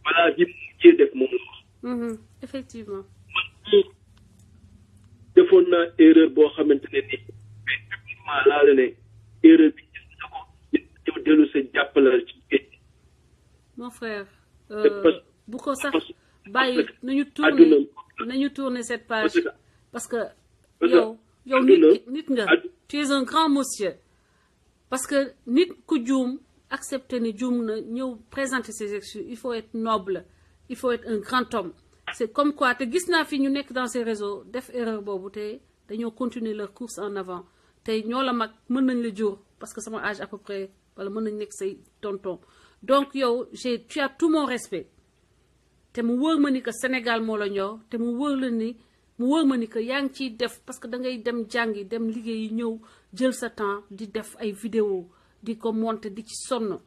balaa ji mujjee def moom la wax. Effectivement. defoon naa erreur boo xamante ne nii mais publiquement laa la ne erreur bi gis na ko ñëw dellu sa jàppalal ci géej. Mon frère. bu ko sax bàyyi nañu tourner cette page parce que yow nit nga tu es un grand monsieur parce que nit ku juum accepter ni juum na ñëw présenter ses excuses il faut être noble il faut être un grand homme c'est comme quoi te gis naa fi ñu nekk dans ces réseaux def erreur boobu te dañoo continuer leur course en avant tey ñoo la mag mën nañ la jur parce que sama âge à peu près wala mën nañ nekk say tonton donc yow tu as tout mon respect te mu wóor ma ni que Sénégal moo la ñor te mu wóor ma ni que yaa ngi ciy def parce que da ngay dem jàngi dem liggéeyi ñëw jël sa temps di def ay vidéo di ko monter di ci sonn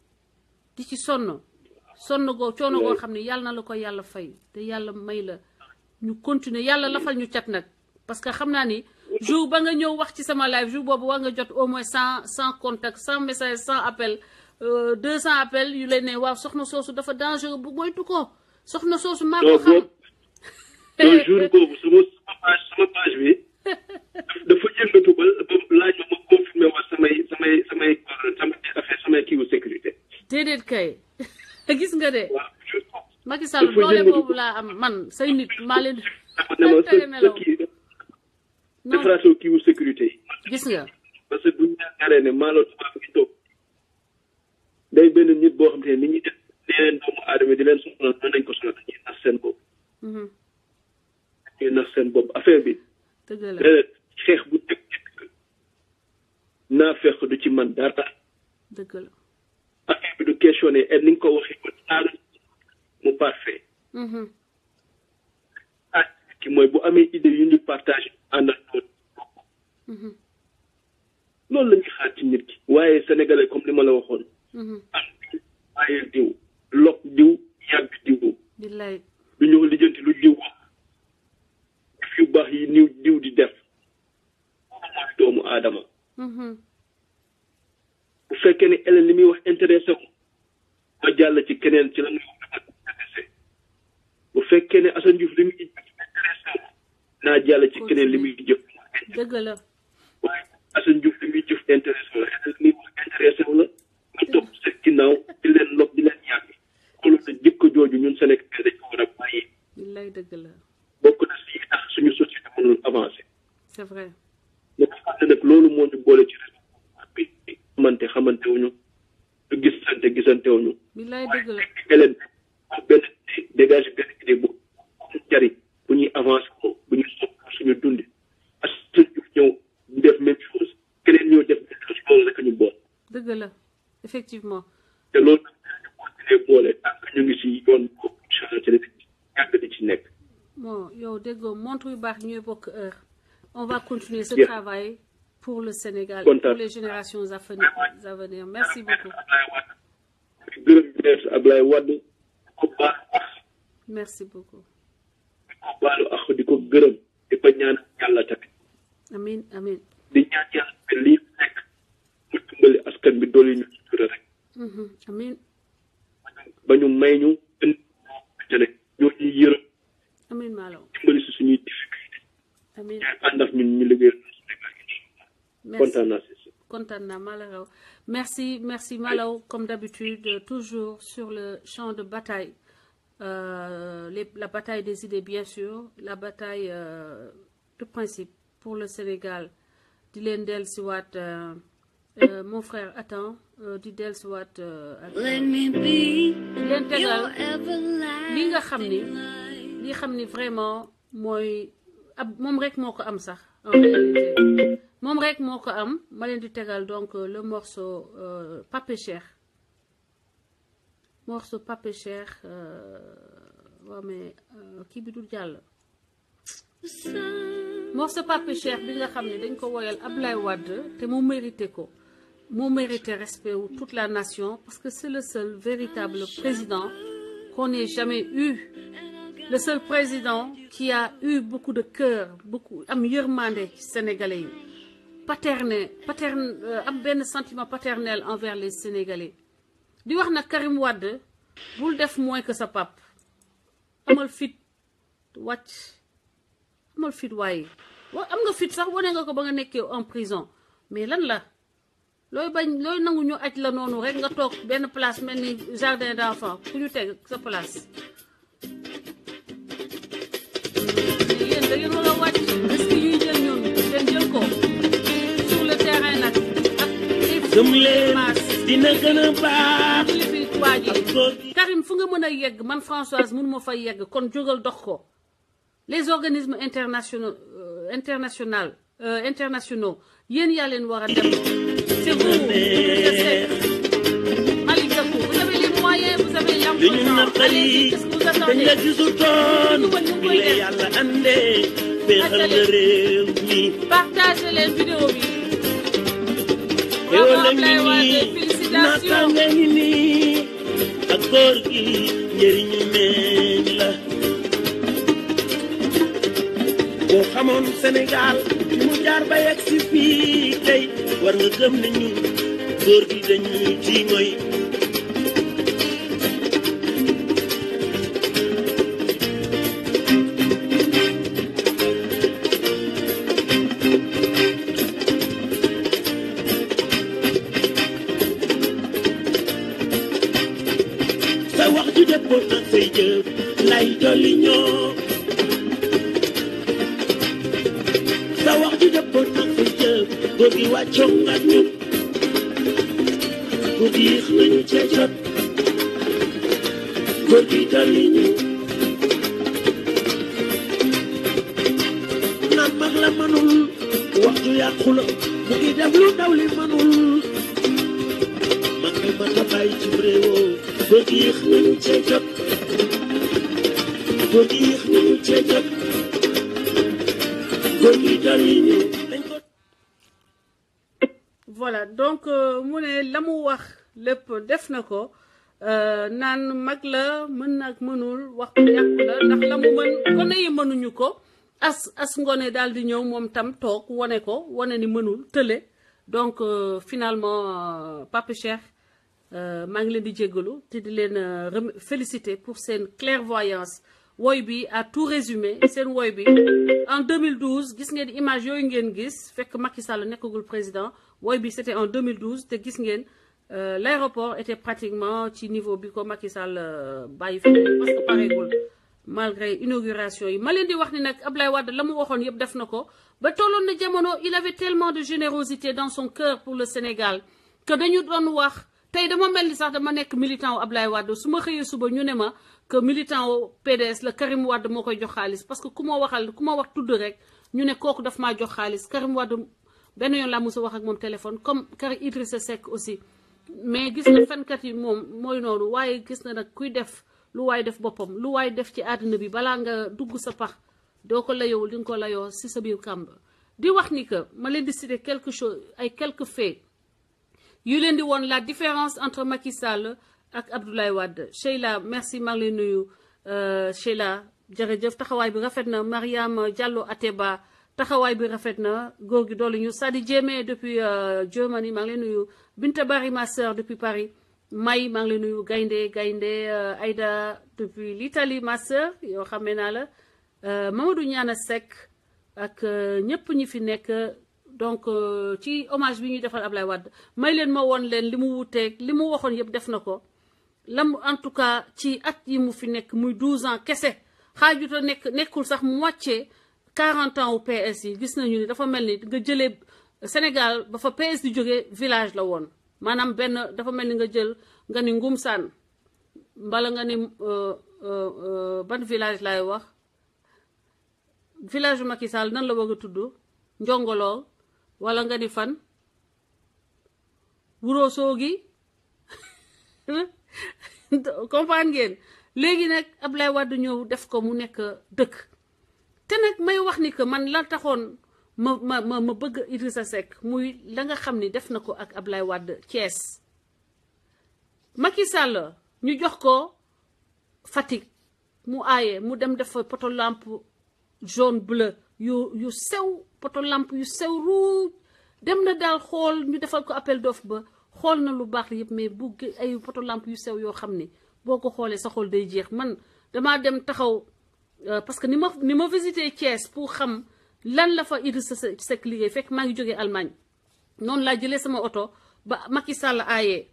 coono goo xam ne yàlla na la ko yàlla fay te yàlla may la ñu continuer yàlla lafal ñu cat nag parce que xam naa ni jour ba nga ñëw wax ci sama live jour boobu war nga jot au moins 100 contacts 100 messages 100 appels 200 appels yu leen ne waaw soxna soosu dafa dangereux bu moytu ko soxna soosu maa ko xam. non jour boobu sama page bi dafa yëngatu ba laaj ma confirmé waa samay kii wu sécurité. déedéet kay gis nga de. Macky Sall doole boobu laa am man say nit maa leen di. tere nelaw defaraatoo kii wu sécurité yi. gis nga. parce que bu ñu yaakaaree ne maa la tubaab bi toog day benn nit boo xam te ne nit ñi def leen doomu aadama di leen sonal mën nañ ko sonal dañuy nax seen bopp. dañuy nax seen bopp affaire bi. dëgg la xeex bu teg naa fekk du ci man dara. dëgg la. affaire bi du questionné et ni nga ko waxee ko taal mu parfait. ki mooy bu amee idée yu ñu partage ànd ak loolu la ñuy xaar ci nit ki waaye sénégalais comme li ma la waxoon. am waaye diw lok diw yàgg diw. billaay du ñëw lijjanti lu diw wax def yu baax yi niw diw di def mooy doomu aadama. bu fekkee ne elen li muy wax intéressé ko ma jàll ci keneen ci la muy wax intéressé bu fekkee ne Assane Diouf li muy intéressé ko naa jàll ci keneen li muy jëf. dëgg la. waaye Assane Diouf li muy jëf intéressé la elen li muy wax intéressé wu la nga topp sa ginnaaw di leen log di leen yàgg xoolu na jikko jooju ñun Sénégal dañ ko war a bàyyi. billaay dëgg la. bokk na si tax suñu société mënul avancer. c'est vrai. mais bu fàtte nag loolu moo ñu boole ci réseau bi xamante wuñu du gisante wuñu. billaay dëgg la. elen benn dégage benn idée bu jariñ bu ñuy avancer ko bu ñuy sopp suñu dundi ak suñu ñëw ñu def même chose keneen ñëw def même chose loolu rek ñu boole. dëgg la effectivement. te loolu nag ñu continuer boole tant que ñu ngi si yoon boobu incha allah ci yàgg di ci nekk. bon yow déggoo montre yu baax ñooy bokk heure. on va continuer ce travail pour le Sénégal et pour les générations à venir. Merci beaucoup. Merci beaucoup. Amin, amin. Amin. Amin Malo. Amin. Merci, merci Malaw, comme d'habitude, toujours sur le champ de bataille. La bataille des idées, bien sûr, la bataille de principe pour le Sénégal. Dilen Del Siwat, mon frère, attends, Didel Siwat, Dilen Tegal, Linga Khamni, li Khamni vraiment, moi, moom rek moo ko am sax en réalité moom rek moo ko am ma leen di tegal donc le morceau Pape Cheikh waaw mais kii bi du jàll morceau Pape Cheikh bi nga xam ne dañ ko woyal Ablaye Wade te mu mérité ko mu mérité respect wu toute la nation parce que c'est le seul véritable président qu'on ait jamais eu. Le seul président qui a eu beaucoup de cœur, beaucoup am yërmande sénégalais, am benn sentiment paternel envers les Sénégalais. Di wax nag Karim Wade bul def moins que sa pap amal fit wàcc amal fit waaye am nga fit sax wane nga ko ba nga nekkee en prison mais lan la looy bañ looy nangu ñu aj la noonu rek nga toog benn place mel ni jardin d'enfant ku ñu teg sa place yéen da ngeen war a wàcc risque yuy jël ñoom ngeen jël ko sur le terrain nag ak gëm leen dina gën a baax Karim fu nga mën a yegg man Françoise mënu ma fay yegg kon jógal dox ko les organismes internationaux yéen yaa leen war a dem c'est vous Malick Gakou vous avez les moyens vous avez l'emploi allez-y qu'est-ce que vous attendez dañ la gisutoon bi la yàlla andee féexal na réew mi partagez leen vidéo bi yow la ngi nii naataanga ngi nii ak góor gi njëriñu meñ la boo xamoon Sénégal fi mu jaar ba yegg si fii tey war nga gëm ne ñun góor gi dañuy ci ngoy sa wax ju dëppoon ak say jëf lay dolli ñoo sa wax ju dëppoon ak say jëf góor gi wàccoon ak ñun góor gi yéex nañu cee jot góor gi dolli ñu naan mag la manul waxtu yàqu la mu ngi def lu ndaw li manul mag mi ma ta bàyyi ci réewoo góor gi yéex nañu cee jot góor gi yéex nañu cee jot góor gi dolli ñu voilà donc mu ne la mu wax lépp def na ko naan mag la mën nag mënul wax yàqu la ndax la mu mën gone yi mënuñu ko as ngone daal di ñëw moom tam toog wane ko wane ni mënul tële donc finalement Pape Cheikh maa ngi leen di jéggalu te di leen féliciter pour seen clairvoyance woy bi à tout résumé seen woy bi en 2012 gis ngeen image yooyu ngeen gis fekk Macky Sall nekkagul président woy bi c'était en 2012 te gis ngeen l'aéroport était pratiquement ci niveau bi ko Macky Sall bàyyi fi parce que pareegul malgré inauguration yi ma leen di wax ni nag Ablaye Wade la mu waxoon yëpp def na ko ba tolloon na jamono il avait tellement de générosité dans son cœur pour le Sénégal que dañu doon wax tey dama mel ni sax dama nekk militant wu Ablaye Wade su ma xëyee suba ñu ne ma que militant wu PDS la Karim Wade moo koy jox xaalis parce que ku ma wax tudd rek ñu ne kooku daf maa jox xaalis Karim Wade benn yoon laa mos a wax ak moom téléphone comme Karim Idrissa Seck aussi mais gis na fenkat yi moom mooy noonu waaye gis na nag kuy def lu waay def boppam lu waay def ci àddina bi balaa nga dugg sa pax doo ko layowul di nga ko layoo si sa biir kàmb di wax ni que ma leen di citer quelque chose ay quelques faits yu leen di woon la différence entre Macky Sall ak Abdoulaye Wade Sheila merci maa ngi lay nuyu Sheila jërëjëf taxawaay bi rafet na Mariam Diallo Ateba taxawaay bi rafet na góor gi doolu ñu Sadi Diémé depuis Germany maa ngi lay nuyu Binta Bari ma sœur depuis Paris May maa ngi lay nuyu gaynde Aïda depuis l'Italie ma sœur yoo xamee naa la Mamadou Ñaana Seck ak ñëpp ñi fi nekk donc ci hommage bi ñuy defal Ablaye Wade may leen ma woon leen li mu wuteeg li mu waxoon yëpp def na ko lam en tout cas ci at yi mu fi nekk muy 12 ans kese xaajuta nekkul sax mu wàccee 40 ans au PS yi gis nañu ni dafa mel ni nga jëlee Sénégal ba fa PS di jógee village la woon maanaam benn dafa mel ni nga jël nga ni Ngumsaan mbala nga ni ban village laay wax village bu Macky Sall nan la bëgg a tudd Njongoloo wala nga ni fan Wuro Sogi comprendre ngeen léegi nag Ablaye Wade ñëw def ko mu nekk dëkk te nag may wax ni que man la taxoon ma bëgg Idrissa Seck muy la nga xam ni def na ko ak Ablaye Wade Thiès Macky Sall ñu jox ko Fatick mu aaye mu dem def fa poto lampe jaune bleu yu sew poto lampe yu sew ruuj dem na daal xool ñu defal ko appel d'offre ba xool na lu baax yëpp mais bu ay poto lampe yu sew yoo xam ni boo ko xoolee sa xol day jeex man damaa dem taxaw parce que ni ma visité Thiès pour xam lan la fa Idrissa Seck liggéey fekk maa ngi jógee Allemagne noonu laa jëlee sama oto ba Macky Sall aayee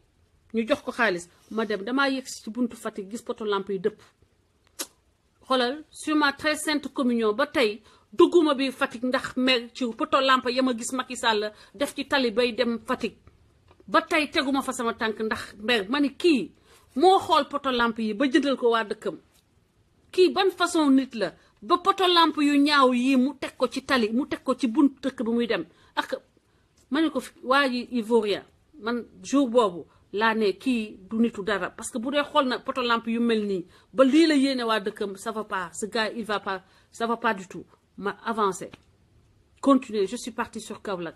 ñu jox ko xaalis ma dem damaa yegg ci buntu Fatick gis poto lampe yi dëpp xoolal sur ma très sainte communion ba tey dugguma bi Fatick ndax mer ci poto lampe ya ma gis Macky Sall def ci tali bay dem Fatick ba tey teguma fa sama tànk ndax mer ma ni kii moo xool poto lampe yi ba jëndal ko waa dëkkam kii ban façon nit la ba poto lampe yu ñaaw yi mu teg ko ci tali mu teg ko ci buntu dëkk bi muy dem ak ma ne ko waa ji Ivoirien man jour boobu laa ne kii du nitu dara parce que bu dee xool na poto lampe yu mel nii ba lii la yéene waa dëkkam ça va pas ce gars il va pas ça va pas du tout ma avancé continuer je suis partie sur Kaolack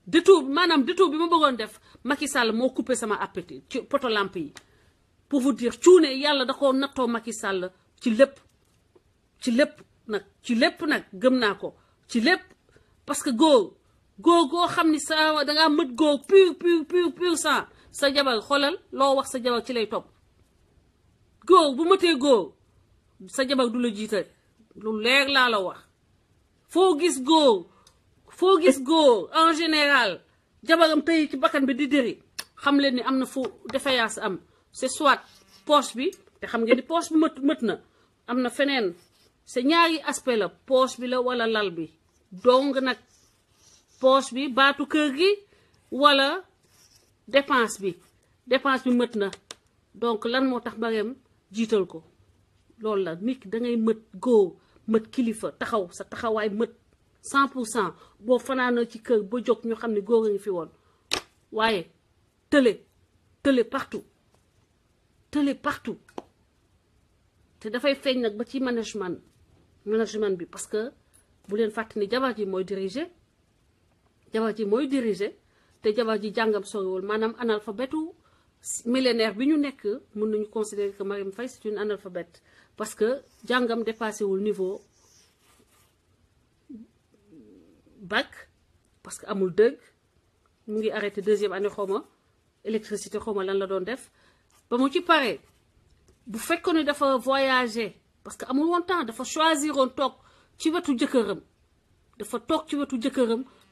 détour maanaam détour bi ma bëggoon def Macky Sall moo coupé sama appétit ci poto lampe yi pour vous dire cuune yàlla da koo nattoo Macky Sall ci lépp nag gëm naa ko ci lépp parce que góor goo xam ni sa dangaa mët góor pur sang sa jabar xoolal loo wax sa jabar ci lay topp góor bu mëtee góor sa jabar du la jiite lu leer laa la wax foo gis góor en général jabaram tey ci bakkan bi di dëri xam leen ni am na fu défaillance am c'est soit poche bi te xam ngeen ni poche bi mët na am na feneen c'est ñaari aspect la poche bi la wala lal bi donc nag poche bi baatu kër gi wala dépense bi mët na donc lan moo tax Marème jiital ko loolu la nit da ngay mët góor mët kilifa taxaw sa taxawaay mët 100% boo fanaanoo ci kër ba jóg ñu xam ne góor a ngi fi woon waaye tële partout te dafay feeñ nag ba ci management bi parce que bu leen fàtte ni jabar ji mooy diriger te jabar ji jàngam soriwul maanaam analphabète millénaire bi ñu nekk mën nañu considérer que Marème Faye c'est une analphabète parce que jàngam dépassé wul niveau bac parce que amul dëgg mu ngi arrêté 2e année xawma électricité xawma lan la doon def ba mu ci pare bu fekkoon ne dafa voyager parce que amul woon temps dafa choisir woon toog ci wetu jëkkëram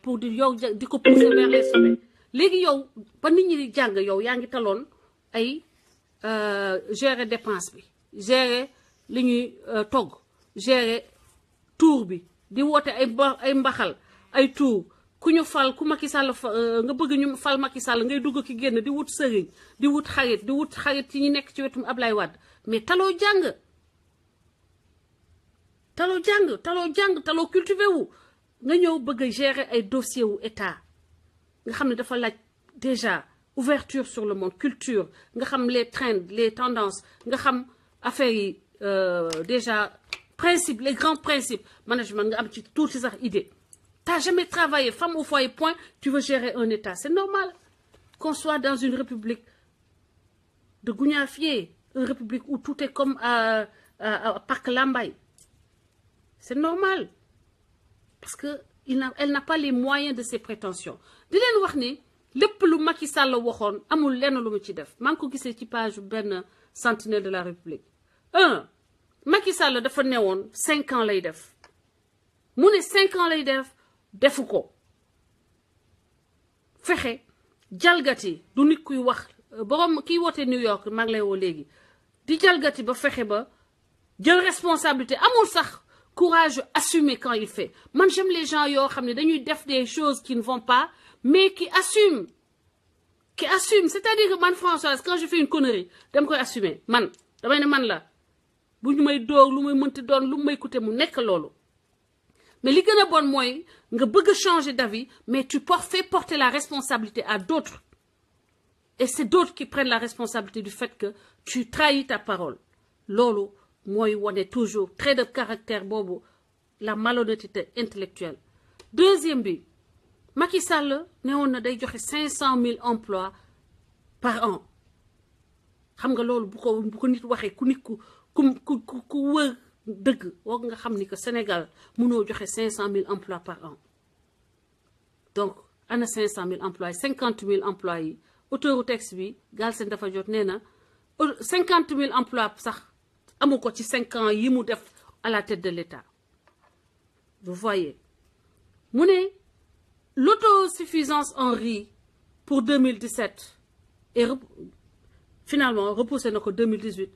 pour di ko pousser vers les sommets léegi yow ba nit ñi di jàng yow yaa ngi taloon ay gérer dépense bi gérer li ñuy togg gérer tour bi di woote ay mbaxal ay tour ku ñu fal ku Macky Sall nga bëgg ñu fal Macky Sall ngay dugg ki génn di wut sëriñ di wut xarit ci ñi nekk ci wetum Ablaye Wade mais taloo cultivé wu nga ñëw bëgg a gérer ay dossier wu état nga xam ne dafa laaj déjà ouverture sur le monde culture nga xam les trends les tendances nga xam affaires yi déjà principes les grands principes management nga am ci tuuti sax idée t'as jamais travaillé femme au foyer point tu veux gérer un état c'est normal qu'on soit dans une république de Gougnafier une république où tout est comme à Parc Lambaye c'est normal parce que elle n'a pas les moyens de ses prétentions di leen wax ni lépp lu Macky Sall waxoon amul lenn lu mu ci def maa ngi ko gisee ci page benn sentinelle de la République Macky Sall dafa newoon 5 ans lay def mu ne 5 ans lay def defu ko fexe jalgati du nit kuy wax borom kiy woote New York maa ngi lay woo léegi di jalgati ba fexe ba jël responsabilité amul sax courage assumer quand il fait man j'aime les gens yoo xam ne dañuy def des choses qui ne vont pas mais qui assument c'est-à-dire que man Françoise quand je fais une connerie dama koy assumer man damay ne man la bu ñu may dóor lu may mënti doon lu may coûter mu nekk loolu mais li gën a bon mooy nga bëgg a changer d'avis mais tu fais porter la responsabilité à d'autres et c'est d'autres qui prennent la responsabilité du fait que tu trahis ta parole loolu mooy wane toujours trait de caractère boobu la malhonnêteté intellectuelle deuxième bi Macky Sall ne woon na day joxe 500 000 emplois par an xam nga loolu bu ko nit waxee ku nit ku wër dëgg war nga xam ni que Sénégal mënoo joxe 500 000 emplois par an donc ana 500 000 emplois 50 000 emplois yi auteuru texte bi Galsen dafa jot nee na 50 000 emplois sax amu ko ci 5 ans yi mu def à la tête de l'État. Vous voyez. Mu ne l'autosuffisance en riz pour 2017 et finalement repoussé na ko 2018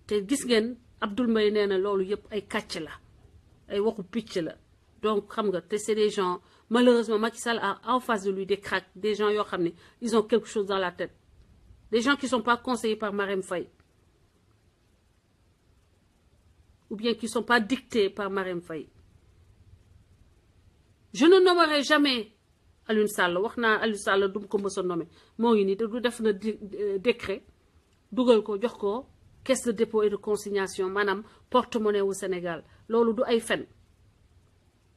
te gis ngeen Abdoul Mbaye nee na loolu yëpp ay kàcc la ay waxu picc la donc xam nga te c'est des gens malheureusement Macky Sall a en face de lui des cracks des gens yoo xam ne ils ont quelque chose dans la tête des gens qui sont pas conseillés par Marème Faye ou bien qui sont pas dictés par Marème Faye. Je ne nommerai jamais Alioune Sall wax naa Alioune Sall du ko mës a nommer moo ngi nii du def na décret dugal ko jox ko caisse de dépôt et de consignation maanaam porte-monnaie wu Sénégal loolu du ay fen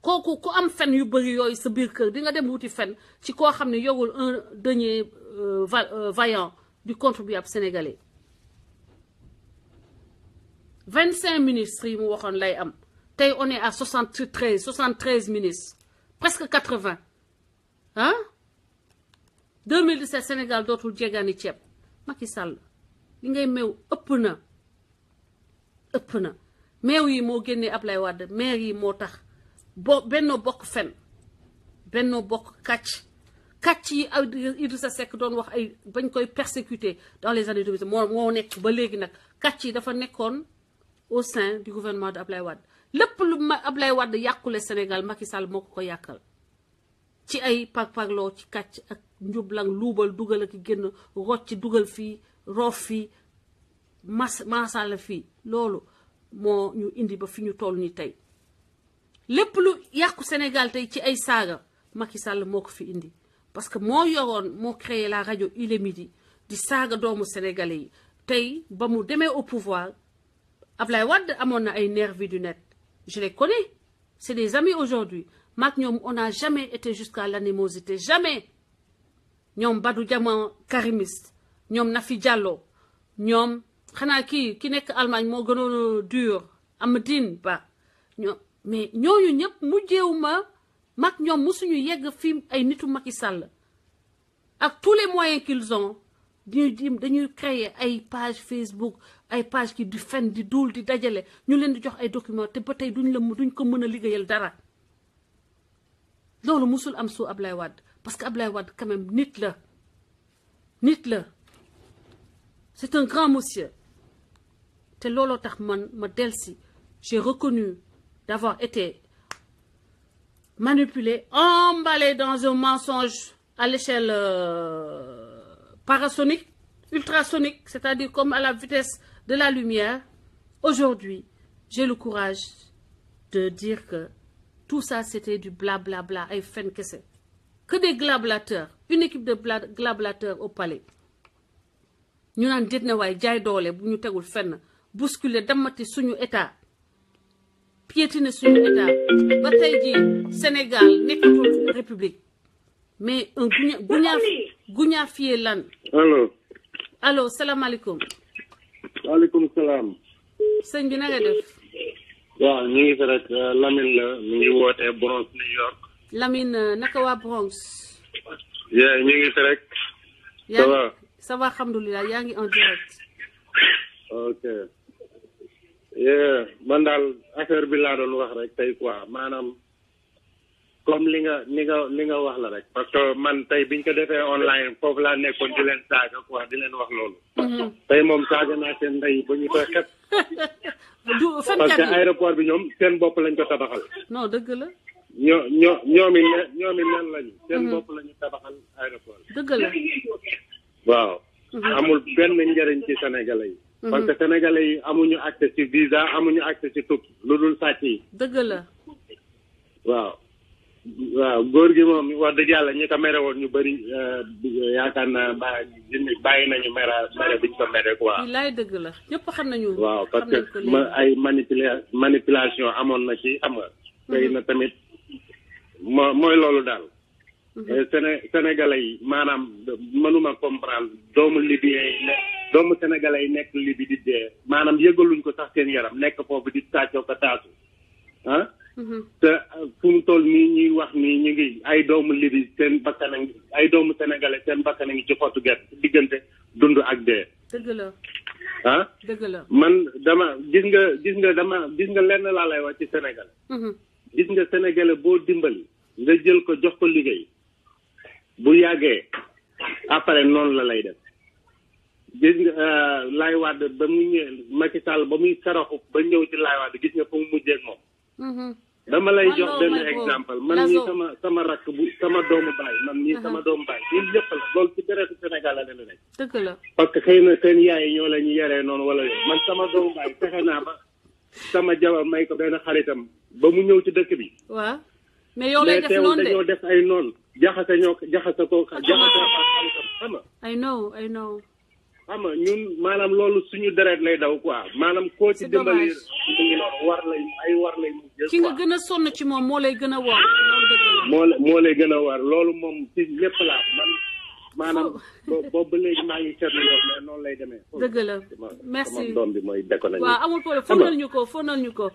kooku ku am fen yu bëri yooyu sa biir kër di nga dem wuti fen ci koo xam ne yogul un denier vaillant du contribuable sénégalais 25 ministres yi mu waxoon lay am tey on est à 73 ministres presque 80 ah 2017 Sénégal dootul jéggaani ceeb Macky Sall li ngay meew ëpp na meew yi moo génnee Ablaye Wade maire yi moo tax Benno Bokk fen Benno Bokk kàcc yi Idrissa Seck doon wax ay bañ koy persécuter dans les années 2000 moo nekk ba léegi nag kàcc yi dafa nekkoon au sein du gouvernement de Ablaye Wade lépp lu Ablaye Wade yàqule Sénégal Macky Sall moo ko yàqal ci ay parparloo ci kàcc ak njublang luubal dugal ak génn rocc dugal fii roof fii masala fii loolu moo ñu indi ba fi ñu toll ni tey lépp lu yàqu Sénégal tey ci ay saaga Macky Sall moo ko fi indi parce que moo yoroon moo créé la rajo Il est Midi di saaga doomu sénégalais yi tey ba mu demee au pouvoir Ablaye Wade amoon na ay nervis du net je les connais c'est des amis aujourd'hui maak ñoom on n'a jamais été jusqu'à l'animosité jamais ñoom Badou Diamant karimiste ñoom Nafi Diallo ñoom xanaa ki nekk Allemagne moo gënoon dur Amadine Ba ñoom mais ñooñu ñëpp mujjeewuma maak ñoom musuñu yegg fi ay nitu Macky Sall ak tous les moyens qu'ils ont dañuy créer ay page Facebook ay page ki di fen di duul di dajale ñu leen di jox ay documents te ba tey duñ ko mën a liggéeyal dara loolu musul am suu Ablaye Wade parce que Ablaye Wade quand même nit la c'est un grand monsieur te looloo tax man ma delsi j'ai reconnu d'avoir été manipulé emballé dans un mensonge à l'échelle parasonique ultrasonique c'est-à-dire comme à la vitesse de la lumière. Aujourd'hui j'ai le courage de dire que tout ça c'était du blablabla ay fen kese que des glablateurs une équipe de glablateurs au palais ñu naan déet na waaye jaay doole bu ñu tegul fenn bousculer damati suñu état piétiner suñu état ba tey jii Sénégal nekkatul république mais un guñaafiye lan allo salaamaaleykum. waaleykum salaam. sëñ bi na nga def. waaw ñu ngi fi rek Lamine la mi ngi wootee Bronx New York. Lamine naka waa Bronx. ñu ngi fi rek. ça va ça va alhamdulilah yaa ngi en direct. ok. man daal affaire bi laa doon wax rek tey quoi maanaam comme li nga wax la rek. parce que man tey biñ ko defee online foofu laa nekkoon di leen saaga quoi di leen wax loolu. tey moom saaga naa seen ndey ba ñu koy xet. parce que aéroport bi ñoom seen bopp lañ ko tabaxal. non dëgg la. ñoomi nen lañu. seen bopp lañu tabaxal aéroport. dëgg la. waaw. amul benn njëriñ ci sénégalais yi. parce que sénégalais yi amuñu accès ci visa amuñu accès ci tukki lu dul sàcc yi. dëgg la. waaw góor gi moom wax dëgg yàlla ñi ko mere woon ñu bëri yaakaar naa bàyyi nañu mere biñ ko mere quoi. bilaay dëgg la ñëpp xam nañu. waaw parce que ay manipulation amoon na ci xam nga. tey na tamit mooy loolu daal. Sénégalais yi maanaam mënuma comprendre doomu libyen yi doomu sénégalais yi nekk libi di dee maanaam yëgaluñ ko sax seen yaram nekk foofu di tàccoo ko taasu ah. te fu mu toll nii ñuy wax nii ñu ngi ay doomu libi seen bakkan a ngi ay doomu sénégalais seen bakkan a ngi ci xottu gerte diggante dund ak dee dëgg la. ah dëgg la. man dama gis nga lenn laa lay wax ci Sénégal. gis nga Sénégalais boo dimbali nga jël ko jox ko liggéey bu yàggee après noonu la lay def gis nga Laay Wàdd ba mu ñëw Macky Sall ba muy saraxu ba ñëw ci Laay Wàdd gis nga fu mu mujjee ak moom. dama lay jox benn exemple man ñii sama rakk bu sama doomu baay man ñii sama doomu baay ñun ñëpp la loolu ci deretu Sénégal la leen nekk. dëgg la. parce que xëy na seen yaay ñoo la ñu yaree noonu wala yow man sama doomu baay fexe naa ba sama jabar may ko benn xaritam ba mu ñëw ci dëkk bi. waaw mais yow lay def noonu de dañoo def ay noonu jaxase ko xam nga. I know. xam nga ñun maanaam loolu suñu deret lay daw quoi maanaam koo ci dimbali war lay mujjee. ki nga gën a sonn ci moom moo lay gën a war. moo lay gën a war loolu moom ci lépp laa man maanaam boobu ba léegi maa ngi seetlu loolu mais noonu lay demee. dëgg la merci sama doom bi mooy déconné. waaw amul problème fóonal ñu ko.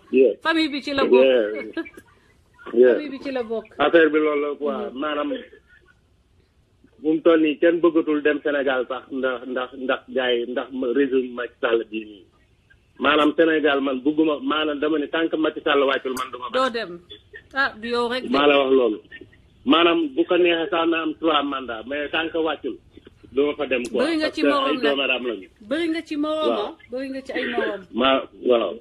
famille bi ci la bokk. famille bi ci la bokk. affaire bi loolu la quoi maanaam. bu mu toll nii kenn bëggatul dem Sénégal sax ndax gars yi ndax régime Macky Sall bii nii maanaam Sénégal man bëgguma maanaam dama ne tant que Macky Sall wàccul man duma doo dem du yow rek. maa la wax loolu maanaam bu ko neexee sax na am 3 mandats mais tant que wàccul duma fa dem quoi. bëri nga ci morom ay dooméram lañu. bëri nga ci morom. bëri nga ci ay morom. waaw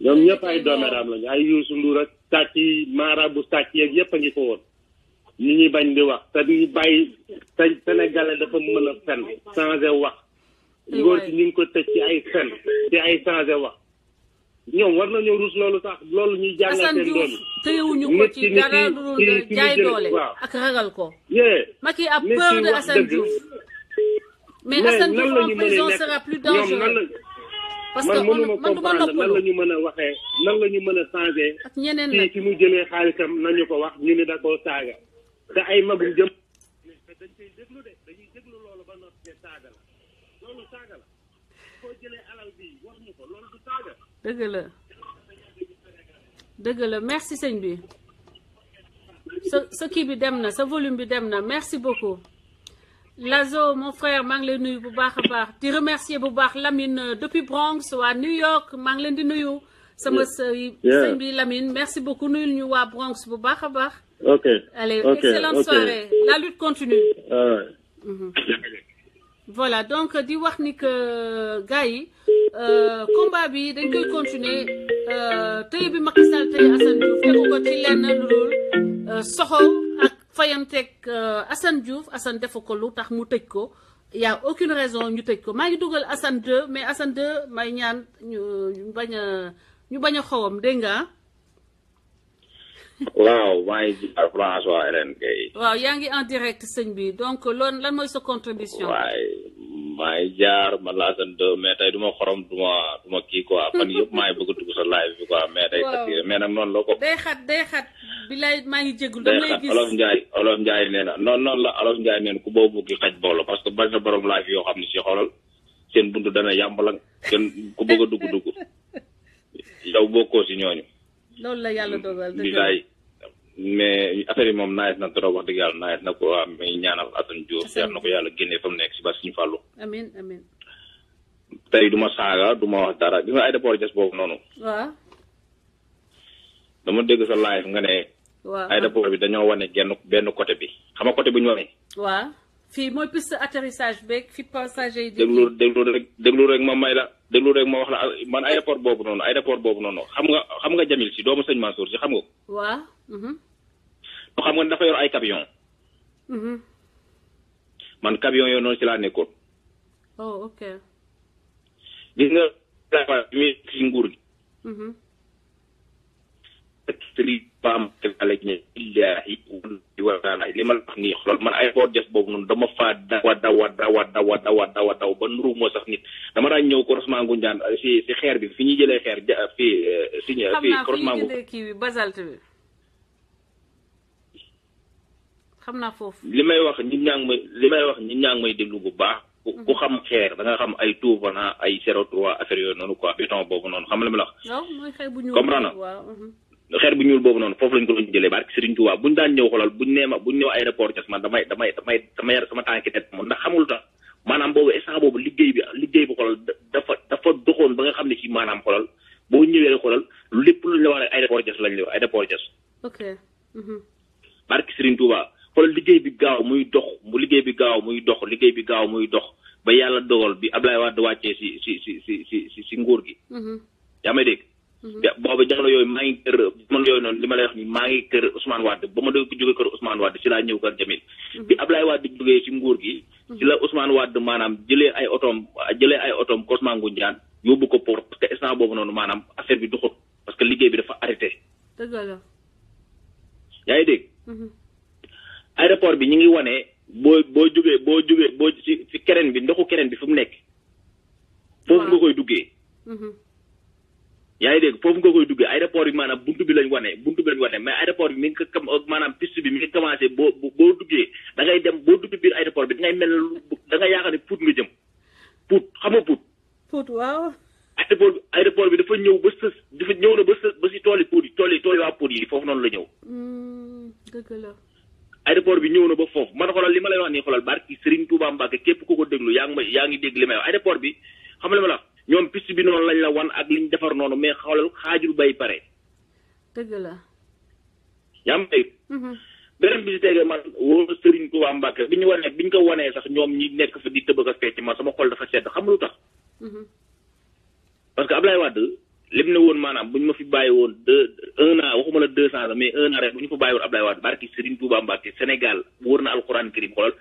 ñoom ñëpp ay dooméram lañu ay Youssou Ndour ak sàcc yi maarabu sàcc yeeg yëpp a ngi ko woon. ñi ñuy bañ di wax te ñu bàyyi te Sénégalais dafa mën a fen changé wax ngóor ci ñu ngi ko tëj ci ay fen ci ay changé wax ñoom war nañoo rus loolu sax loolu ñuy jàngal seen doom yi tëyewuñu ko ci dara lu dul jaay doole ak ragal ko Macky a peur de Assane Diouf mais Assane Diouf en prison sera plus dangereux parce que man mënuma comprendre nan la ñu mën a waxee nan la ñu mën a changé ak ñeneen nag ci mu jëlee xaalisam nañu ko wax ñu ne da koo saaga te ay magum jëm dañ koy déglu de dañuy déglu loolu ba noppi saaga la loolu saaga la koo jëlee alal bi wax ñu ko loolu du saaga. dëgg la merci sëñ bi sa kii bi dem na sa volume bi dem na merci beaucoup Lazo mon frère maa ngi lay nuyu bu baax a baax di remercier bu baax Lamine depuis Bronx waa New York maa ngi leen di nuyu sama sëñ bi Lamine merci beaucoup nuyul ñu waa Bronx bu baax a baax. Ok. Allez, excellente soirée. La lutte continue. Voilà, donc di wax ni que gars yi combat bi dañ koy continuer tey bi Macky Sall tey Assane Diouf tegu ko ci lenn lu dul soxor ak fayanteeg Assane Diouf Assane defu ko lu tax mu tëj ko y a aucune raison ñu tëj ko maa ngi dugal Assane 2 mais Assane 2 may ñaan ñu bañ a xawam dégg nga. waaw maa ngi jaar François Hélène Gueye. waaw yaa ngi en direct sëñ bi donc loolu lan mooy sa contribution. waaye maa ngi jaar man la Assane 2 mais tey du ma xorom du ma kii quoi fan yëpp maa ngi bëgg a dugg sa live bi quoi mais day fatigué mais nag noonu la ko. day xat bilaay maa ngi jégalu dama lay gis Olof Ndiaye nee na noonu la Olof Ndiaye nee na ku boobu ki xaj boolo parce que bari na borom live yoo xam ne si xoolal seen buntu dana yàmbalang kenn ku bëgg a dugg yow bokkoo si ñooñu. loolu la yàlla dogal dëgg la mais affaire yi moom naaj na trop wax dëgg yàlla naaj na ko waa may ñaanal Assane Diouf yàlla na ko yàlla génnee fa mu nekk si ba suñu fàllu. amiin amiin. tey du ma saaga du ma wax dara gis nga aéroport Diass boobu noonu. waaw. dama dégg sa live nga ne. waaw aéroport bi dañoo wane benn côté bi xam nga côté bu ñu wane. waaw fii mooy piste atterrissage beeg fi passager yi. déglu rek ma may la déglu rek ma wax la man aéroport boobu noonu xam nga Jamil si doomu sëñ Mansour si xam nga ko. waaw. xam nga dafa yor ay camion. man camion yooyu noonu ci laa nekkoon. oh ok. gis nga bi muy si nguur gi. li ma la wax nii xool man aéroport Diass boobu noonu dama faa dawa ba nuru moo sax nit dama daan ñëw croisement Ngoundiane si xeer bi fi ñuy jëlee xeer fii croisement Ngoundiane kii bi basalte bi xam naa foofu. li may wax nit ñaa ngi may déglu bu baax. ku xam xeer da nga xam ay Toubana ay 03 affaire yooyu noonu quoi béton boobu noonu xam nga li ma la wax. waaw mooy xeer bu ñuul comprendre xeer bu ñuul boobu noonu foofu lañ ko doon jëlee barke Serigne Touba buñ daan ñëw xoolal buñ nee aéroport Diass man damay sama tànki net moom ndax xamul tax maanaam boobu instant boobu liggéey bi xoolal dafa doxoon ba nga xam ne ci maanaam xoolal boo ñëwee rek xoolal lépp lu ñu la wax rek aéroport Diass lañ la wax aéroport Diass. ok. barki Serigne Touba xoolal liggéey bi gaaw muy dox liggéey bi gaaw muy dox ba yàlla dogal bi Ablaye Wade wàccee si nguur gi. yaa may dégg. boobu jamono yooyu maa ngi kër jamono yooyu noonu li ma lay wax ni maa ngi kër Ousmane Wade ba ma doon jógee kër Ousmane Wade si laa ñëw kër Jamil. bi Ablaye Wade jógee si nguur gi. si la Ousmane Wade maanaam jëlee ay otoom Cosma Ngoundiane yóbbu ko port parce que instant boobu noonu maanaam affaire bi doxut parce que liggéey bi dafa arrêté. dëgg la. yaa ngi dégg. aéroport bi ñu ngi wane boo jógee ci kereen bi ndoxu kereen bi fu mu nekk. foofu nga koy duggee. yaa ngi dégg foofu nga koy duggee aéroport bi maanaam buntu bi lañ wane mais aéroport bi mi ngi ko maanaam piste bi mi ngi commencé boo duggee da ngay dem boo duggee biir aéroport bi da ngay mel da nga yaakaar ne Pout nga jëm Pout xam nga Pout. Pout waaw. aéroport bi dafa ñëw ba sës dafa ñëw na ba si tooli Pout yi tooli waa Pout yi foofu noonu la ñëw. dëgg la. aéroport bi ñëw na ba foofu man xoolal li ma lay wax nii xoolal barki Serigne Touba Mbacke képp ku ko déglu yaa ngi dégg li may wax aéroport bi xam nga li ma la wax ñoom piste bi noonu lañ la wan ak liñ defar noonu mais xoolal xaajul bay pare. dëgg la. yaa ngi dégg. beneen bi si tegee man woo Serigne Touba Mbacke bi ñu ko wanee sax ñoom ñi nekk fa di tëbëk a fecc man sama xol dafa sedd xam lu tax. parce que Ablaye Wade lim ne woon maanaam bu ñu ma fi bàyyi woon 1 an waxuma la 200 ans mais 1 an rek bu ñu fa bàyyi woon Ablaye Wade barki Serigne Touba Mbacke Sénégal wóor na alxuraan karim xoolal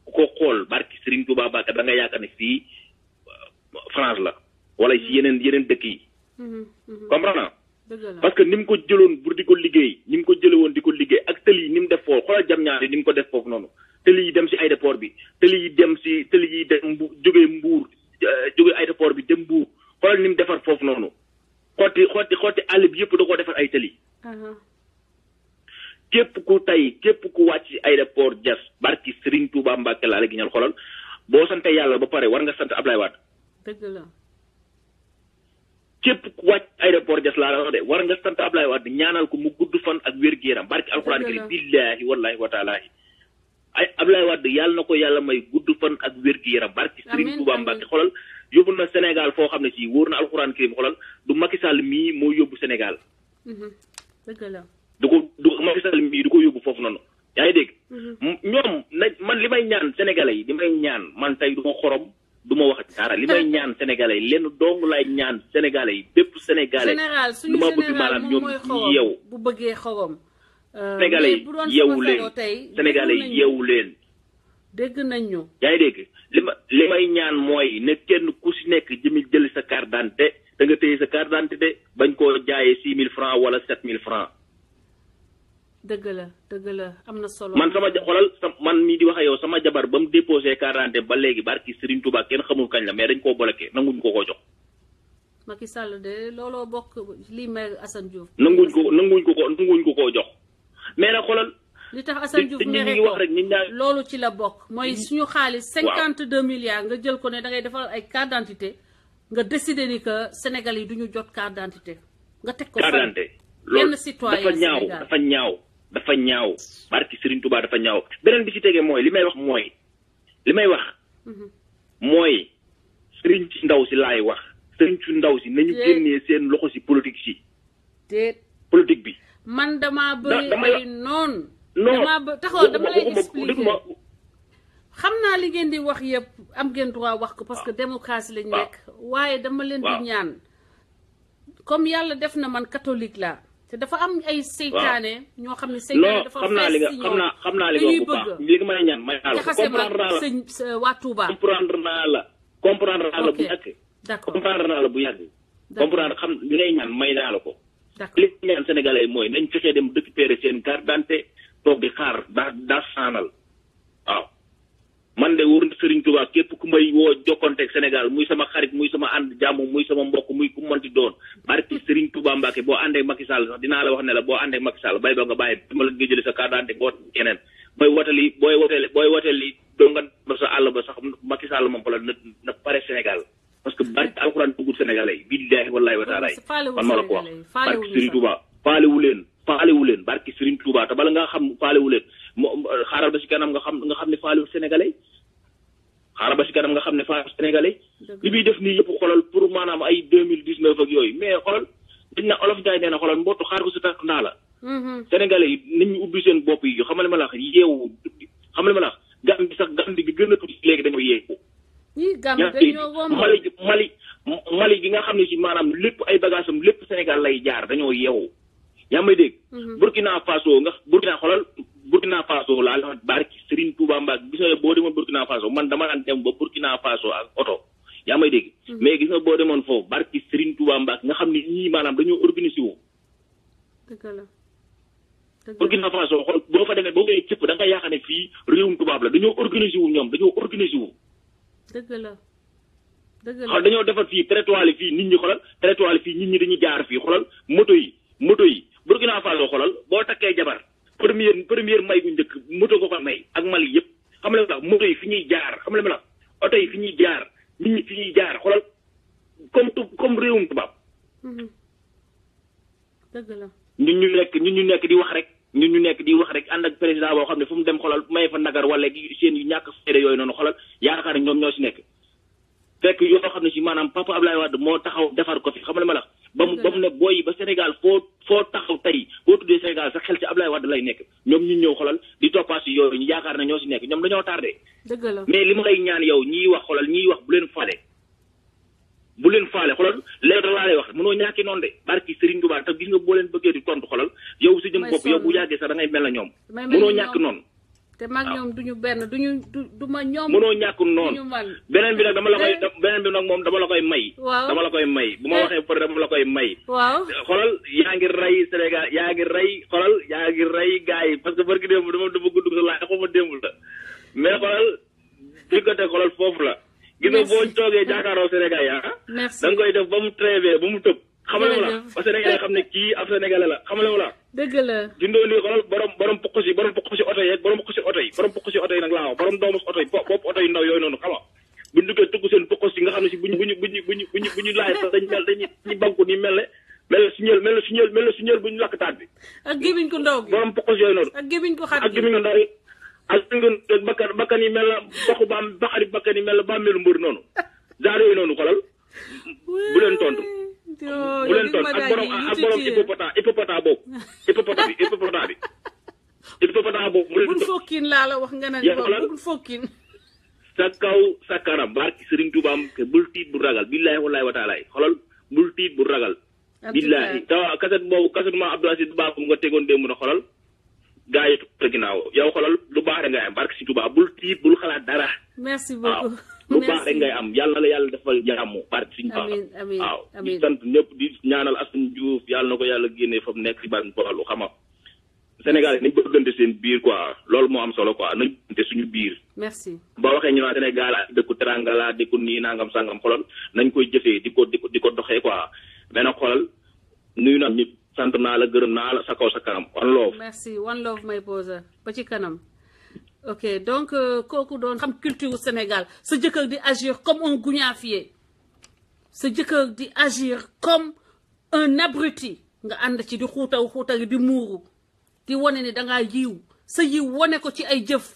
ku ko xool barki Serigne Touba Mbacke da nga yaakaar ne fii France la wala si yeneen dëkk yi. comprendre parce que ni mu ko jëloon pour di ko liggéey ni mu ko jële woon di ko liggéey ak tëli yi ni mu def foofu xoolal jam ñaari ni mu ko def foofu noonu tëli yi dem si aéroport bi tëli yi dem jógee Mbour jógee aéroport bi dem Mbour xoolal ni mu defar foofu noonu xotti àll bi yëpp da koo defar ay tëli. képp ku wàcc si aéroport Diass barki Serigne Touba Mbacke laa la gi ñal xoolal boo sante yàlla ba pare war nga sant Ablaye Wade. dëgg la. képp ku wàcc aéroport Diass laa la wax de war nga sant Ablaye Wade ñaanal ko mu gudd fan ak wér-gu-yaram barki alxuraan kariim billaahi wallaahi wa taalaahi ay Ablaye Wade yàlla na ko yàlla may gudd fan ak wér-gu-yaram barki Serigne Touba Mbacke xoolal yóbbu na Sénégal foo xam ne si wóor na alxuraan kariim xoolal du Macky Sall mii moo yóbbu Sénégal. dëgg la. du Macky Sall mii du ko yóbbu foofu noonu yaa ngi dégg. ñoom man li may ñaan sénégalais yi li may ñaan man tey du ma xorom. du ma wax dara li may ñaan sénégalais yi lenn dong lay ñaan sénégalais yi bépp sénégalais. général suñu général moom mooy xorom yow bu bëggee xorom. sénégalais yi yeewu leen sénégalais yi yeewu leen. dégg nañ ñu. yaa ngi dégg li may ñaan mooy ne kenn ku si nekk jëmi jëli sa carte d'identité da nga téye sa carte d'identité bañ koo jaayee 6 000 francs wala 7 000 francs. dëgg la am na solo. man man mii di wax ak yow sama jabar ba mu déposé carte d'identité ba léegi barki Serigne Touba kenn xamul kañ la mais dañ koo bloqué nanguñ ko koo jox. Macky Sall de looloo bokk lii may Assane Diouf. nanguñ ko koo jox mais nag xoolal. li tax Assane Diouf mere ko loolu ci la bokk mooy suñu xaalis 52 milliards nga jël ko ne da ngay defal ay carte d'identité nga décider ni que Sénégal yi duñu jot carte d'identité nga teg ko. carte d'identité loolu dafa ñaaw barki Serigne Touba dafa ñaaw beneen bi ci tegee mooy li may wax mooy Serigne ci ndaw si laay wax Serigne ci ndaw si nañu génnee seen loxo si politique si politique bi man dama bëri ay noon dama lay expliquer xam naa li ngeen di wax yëpp am ngeen droit wax ko parce que démocratie lañ nekk waaye dama leen di ñaan comme yàlla def na man catholique la te dafa am ay seytaane ñoo xam ne seytaane dafa fees si ñoom xam naa li nga wax bu baax li nga may ñaan may naa la comprendre naa la sëñ waa Touba comprendre naa la bu yàgg d'accord comprendre naa la bu yàgg comprendre xam li ngay ñaan may naa la ko li ñaan sénégalais mooy nañ fexee dem récupérer seen carte d'identité toog di xaar daa saanal waaw man de wóor na Serigne Touba képp ku may woo jokkonteeg Sénégal muy sama xarit muy sama ànd jàmm muy sama mbokk muy ku mënti doon barki Serigne Touba Mbacke boo àndee Macky Sall sax dinaa la wax ne la boo àndee Macky Sall bay ba nga bàyyi dama la nga jëlee sa carte d'identité nga wat keneen booy wotali doo nga ba sa àll ba sax Macky Sall moom fa la na pare Sénégal parce que barki alxuraan bëggul Sénégalais yi billaahi wallaahi wa taala man ma la ko wax barki Serigne Touba faalewu leen barki Serigne Touba te bala nga xam faalewu leen xaaral ba si kanam nga xam ne faalewu Sénégalais xaaral ba si kanam nga xam ne fa sénégalais li muy def nii yëpp xoolal pour maanaam ay 2019 ak yooyu mais xoolal dañ na olof Njaay nee na xoolal mbootu xaar ko si tax ndaa la sénégalais yi nañ ñu ubbi seen bopp yi xamal ma la wax yeewu xamal ma la wax Gambie sax Gambie gi gën a tuuti léegi dañoo yeewu Mali gi nga xam ne si maanaam lépp ay bagage am lépp Sénégal lay jaar dañoo yeewu yaa may dégg Burkina Faso nga Burkina Faso laa la barki Serigne Touba Mbacke gis nga boo demoon Burkina Faso man dama daan dem ba Burkina Faso ak oto yaa may dégg mais gis nga boo demoon foofu barki Serigne Touba Mbacke nga xam ne ñii maanaam dañoo organisé wu Burkina Faso xool boo fa demee boo koy cëpp da nga yaakaar ne fii réewum tubaab la dañoo organisé wu ñoom dañoo organisé wu xool dañoo defar fii trottoir fii nit ñi xoolal trottoir fii nit ñi dañuy jaar fii xoolal moto yi Burkina Faso xoolal boo takkee jabar première may bu njëkk moto ko fa may ak Mali yëpp xam nga la moto yi fi ñuy jaar xam nga la oto yi fi ñuy jaar nit ñi fi ñuy jaar xoolal comme réewum tubaab ñun ñu nekk di wax rek ñun ñu nekk di wax rek ànd ak président boo xam ne fu mu dem xoolal may fa nagar wala seen yu ñàkk fayda yooyu noonu xoolal yaakaar ne ñoom ñoo si nekk fekk yoo xam ne si maanaam papa Abdoulaye Wade moo taxaw defar ko fi xam nga ma la ba mu ne booy ba Sénégal foo taxaw tey boo tuddee Sénégal sa xel ci Abdoulaye Wade lay nekk ñoom ñu ñëw xoolal di toppaas si yooyu ñu yaakaar ne ñoo si nekk ñoom dañoo tardé mais li ma lay ñaan yow ñiy wax xoolal ñiy wax bu leen faale xoolal léegi da laa lay wax mënoo ñàkki noonu de barki Serigne Touba te gis nga boo leen bëggee di tontu xoolal yow si jëm bopp yow bu yàggee sax da ngay mel na ñoom mënoo ñàkk noonu te mag ñoom duñu benn du ma ñoom mënoo ñàkk noonu beneen bi nag dama la koy may dama la koy may bu ma waxee pare dama la koy may xoolal yaa ngi rey Sénégal yaa ngi rey gars yi parce que barki démb dama gudd sa laaj xaw ma démb la mais xoolal fi ko teg xoolal foofu la gis nga boo toogee jàkkaaroo Sénégal da nga koy def ba mu trévé ba mu tëb xamala ma la ba Sénégal xam ne kii ab Sénégalais la xamala ma la dëgg la jundoo lii xoolal borom pokk si oto yi borom pokk si oto yi nag laa wax borom doomu oto yi bopp oto yu ndaw yooyu noonu xam nga buñ duggee tugg seen pokk si nga xam ne si buñu laaj sax dañuy banku ni mel na signal buñu lakk taat bi ak gémmiñ ko ndaw gi borom pokk si yooyu noonu ak gémmiñ ko xat ak gémmiñ ko ndaw yi ak bakkan yi mel na bakkan yi mel na bàmmeelu mbër noonu genre yooyu noonu xoolal bu leen tontu bu leen tontu ak borom hippopotame boobu bul fokkin laa la wax nga ne bul fokkin sa kaw sa kanam barki Serigne Touba bul tiit bu ragal billahi wallahi wa taala xoolal bul tiit bu ragal billahi taw kaset ma Abdou Aziz Ba nga tegoon démb na xoolal gaa yi te ginnaaw yow xoolal lu baax rek ngay am barki si Touba bul tiit bul xalaat dara merci beaucoup lu baax rek ngay am yàlla na la yàlla defal jàmm barki si amiin waaw di sant ñëpp di ñaanal Assane Diouf yàlla na ko yàlla génnee fa mu nekk si ban boolu xam nga Sénégal yi nañ bëggante seen biir quoi loolu moo am solo quoi nañ bëggante suñu biir merci boo waxee ñu naan Sénégal ak dëkku teranga la dëkku nii nangam sangam xolal nañ koy jëfee di ko doxee quoi mais nag xolal nuyu naa ñëpp sant naa la gërëm naa la sa kaw sa kanam one love merci one love may posa ba ci kanam ok donc kooku doon xam culture Sénégal sa jëkkër di agir comme un gougnafier sa jëkkër di agir comme un abruti nga ànd ci di xuutal di muuru di wane ni dangaa yiw sa yiw wane ko ci ay jëf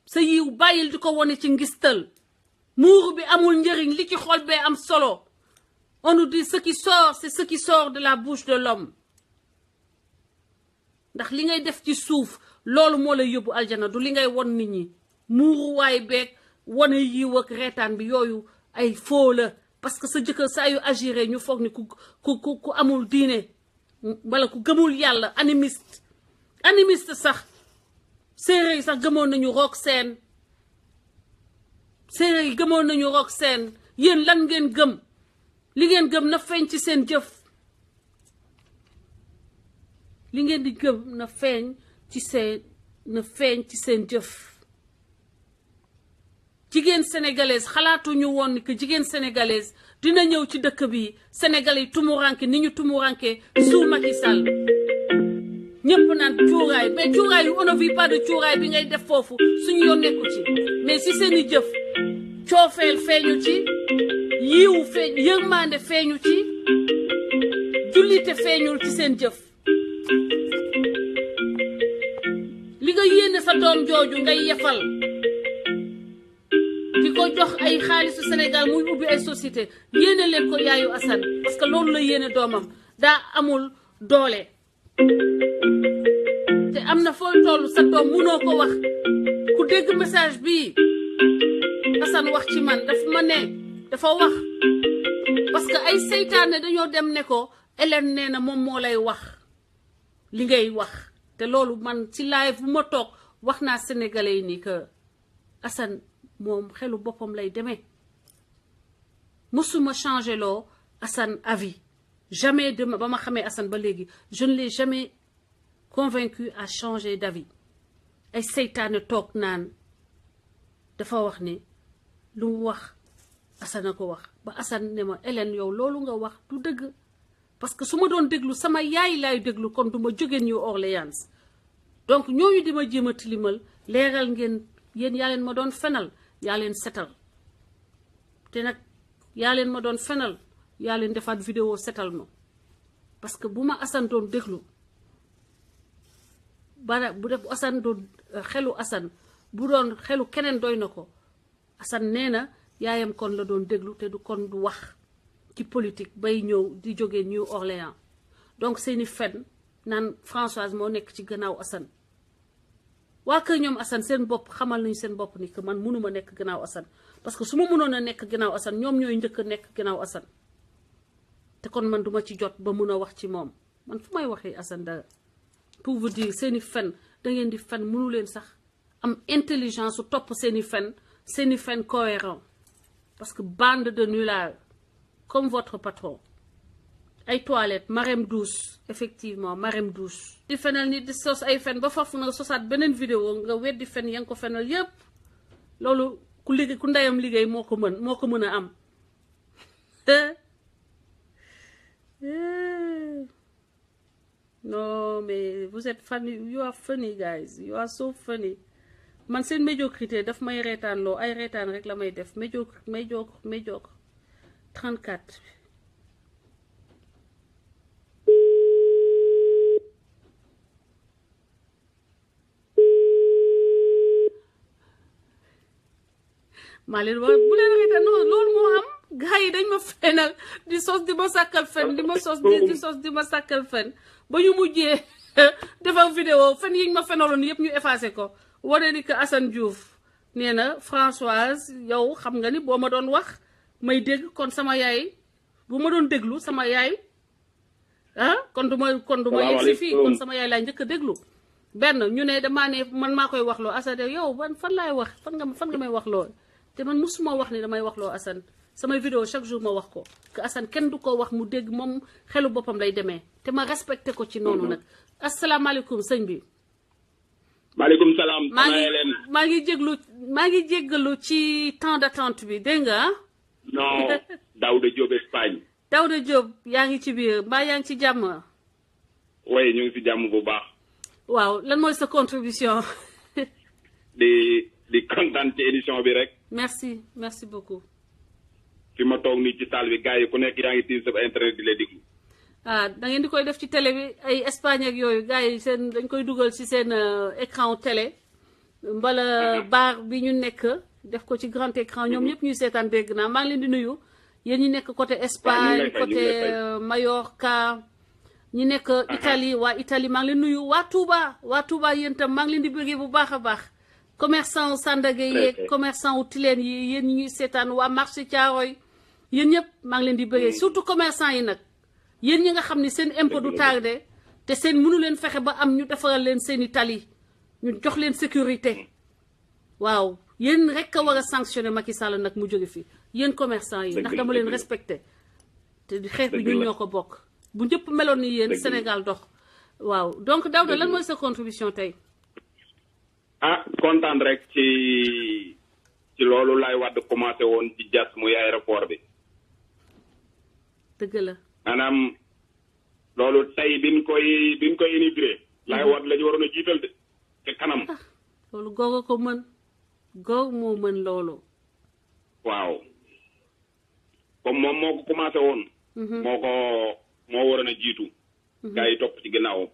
sa yiw bàyyil di ko wane ci ngistal muuru bi amul njëriñ li ci xol bee am solo on nous dit ce qui sort c'est ce qui sort de la bouche de l'homme ndax li ngay def ci suuf loolu moo lay yóbbu aljana du li ngay won nit ñi muuruwaay beeg wane yiw ak reetaan bi yooyu ay faux la parce que sa jëkkër saa yu agiré ñu foog ni ku amul diine wala ku gëmul yàlla animiste sax séeréer yi sax gëmoon nañu rock seen séeréer yi gëmoon nañu rock seen yéen lan ngeen gëm li ngeen gëm na feeñ ci seen jëf li ngeen di gëm na feeñ ci seen jëf jigéen sénégalaise xalaatuñu woon ni que jigéen sénégalaise dina ñëw ci dëkk bi sénégalais yi tumuranke ni ñu tumuranke sous Macky Sall ñëpp naan cuuraay mais cuuraay yu on ne vit pas de cuuraay bi ngay def foofu suñu yoon nekku ci mais si seeni jëf coofeel feeñu ci yiw feeñ yërmande feeñu ci jullite feeñul ci seen jëf li nga yéene sa doom jooju ngay yefal ko jox ay xaalisu Sénégal muy ubbi ay société yéene leen ko yaayu Assane parce que loolu la yéene doomam daa amul doole te am na fooy toll sa doom munoo ko wax ku dégg message bii Assane wax ci man dafa wax parce que ay seytaane dañoo dem ne ko Hélène nee na moom moo lay wax li ngay wax te loolu man ci live bu ma toog wax naa sénégalais yi ni que Assane moom xelu boppam lay demee mësuma changé loo Assane avis jamais de ba ma xamee Assane ba léegi je ne l'ai jamais convaincu à changer d'avis ay seytaane toog naan dafa wax ni lu mu wax Assane a ko wax ba Assane ne ma Hélène yow loolu nga wax du dëgg parce que su ma doon déglu sama yaay laay déglu kon du ma jóge New Orleans donc ñooñu di ma jéem a tilimal leeral ngeen yéen yaa leen ma doon fenal yaa leen setal te nag yaa leen ma doon fenal yaa leen defaat vidéo setal ma parce que bu ma Assane doon déglu bara bu def Assane doon xelu Assane bu doon xelu keneen doy na ko Assane nee na yaayam kon la doon déglu te du kon du wax ci politique bay ñëw di jóge New Orleans donc seeni fen naan Françoise moo nekk ci gannaaw Assane waa kër ñoom Assane seen bopp xamal nañu seen bopp ni que man mënuma nekk gannaaw Assane parce que su ma mënoon a nekk gannaaw Assane ñoom ñooy njëkk a nekk gannaaw Assane te kon man duma ci jot ba mun a wax ci moom man fu may waxee Assane dara pour vous dire seeni fen da ngeen di fen mënu leen sax am intelligence su topp seeni fen cohérent parce que bande de nullards comme votre patron ay toilettes Marème Douce effectivement Marème Douce di fenal nit di sos ay fen ba foofu nga sosaat beneen vidéo nga weddi fen ya nga ko fenal yépp loolu ku ndeyam liggéey moo ko mën a am non mais vous êtes funny, you are funny guys, you are so funny man seen médiocrité daf may reetaan loo ay reetaan rek la may def médiocre 34 maa leen wax bu leen reetaan non loolu moo am gars yi dañ ma fenal di sos di ma sàkkal fen di ma sàkkal fen ba ñu mujjee defar vidéo fen yiñ ma fenaloon yëpp ñu effacé ko wane ni que Assane Diouf nee na Françoise yow xam nga ni boo ma doon wax may dégg kon sama yaay bu ma doon déglu sama yaay kon du ma yegg si fii kon sama yaay laay njëkk a déglu benn ñu ne damaa ne man maa koy waxloo Assane yow fan laay wax fan nga may waxloo te man musuma wax ni damay waxloo Assane samay vidéo chaque jour ma wax ko que Assane kenn du ko wax mu dégg moom xelu boppam lay demee te ma respecté ko ci noonu nag asalaamaaleykum sëñ bi. maaleykum salaam. maa ngi jéggalu ci temps d'attente bi dégg nga non Daouda Diop Espagne. Daouda Diop yaa ngi ci biir mbaa yaa ngi ci jàmm. oui ñu ngi ci jàmm bu baax. waaw lan mooy sa contribution. di kontaan ci édition bi rek. merci beaucoup. fi ma toog nii ci salle bi gars yi ku nekk yaa ngi tiim sa internet di lay déglu. da ngeen di koy def ci télé bi ay Espagne ak yooyu gars yi dañ koy dugal ci seen écran télé mbala bar bi ñu nekk def ko ci grand écran ñoom ñëpp ñuy seetaan dégg naa maa ngi leen di nuyu yéen ñi nekk côté Espagne côté Mallorca ñi nekk Italie waa Italie maa ngi leen nuyu waa Touba yéen tam maa ngi leen di bëggee bu baax a baax commerçant wu Sandaga yeeg commerçant wu Tilène yi yéen ñi ñuy seetaan waa marché Thiaroye yéen ñëpp maa ngi leen di bëggee surtout commerçant yi nag yéen ñi nga xam ni seen impôt du tardé te seen mënu leen fexe ba am ñu defaral leen seeni tali ñu jox leen sécurité waaw yéen rek a war a sanctionné Macky Sall nag mu jóge fi yéen commerçant yi ndax dama leen respecté te xeex bi ñun ñoo ko bokk bu ñëpp meloon ni yéen Sénégal dox waaw donc Daouda lan mooy sa contribution tey. kontaan rek ci loolu laay Wade commencé woon ci jas muy aéroport bi. dëgg la. maanaam loolu tey biñ koy inauguré. laay Wade la ñu waroon a jiital de te kanam. loolu googu ko mën googu moo mën loolu. waaw comme moom moo ko commencé woon. moo waroon a jiitu. gars yi topp ci ginnaawam.